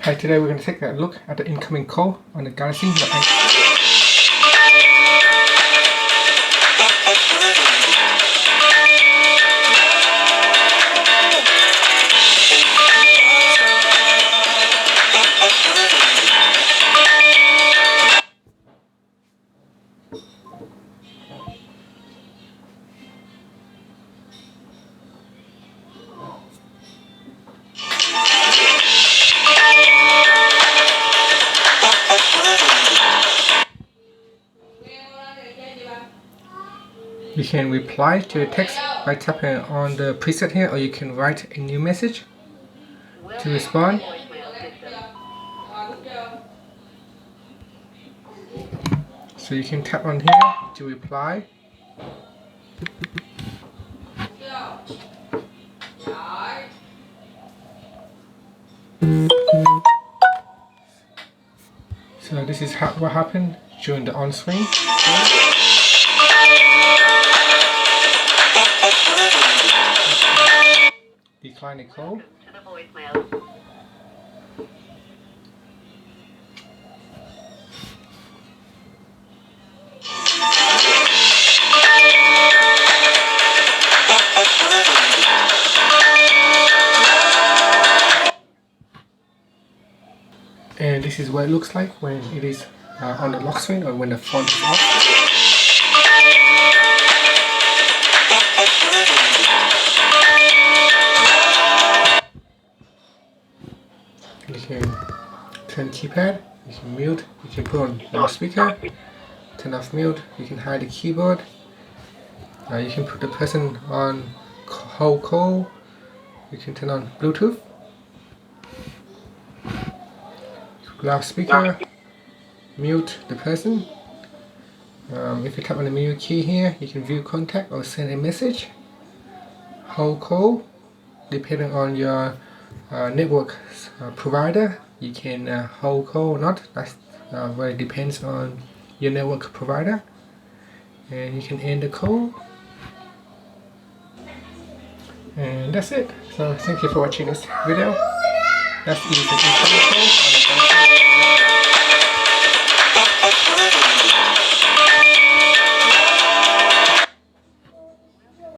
Hi, today we're going to take a look at the incoming call on the Galaxy. You can reply to the text by tapping on the preset here, or you can write a new message to respond. So you can tap on here to reply. So this is what happened during the on-screen. Decline the call. And this is what it looks like when it is on the lock screen, or when the phone is off. You can turn keypad, you can mute, you can put on loudspeaker, turn off mute, you can hide the keyboard, you can put the person on hold call, you can turn on Bluetooth, loudspeaker, mute the person. If you tap on the menu key here, you can view contact or send a message, hold call, depending on your network provider. You can hold call or not, that's where it depends on your network provider. And you can end the call, and that's it. So thank you for watching this video. That's the incoming call on the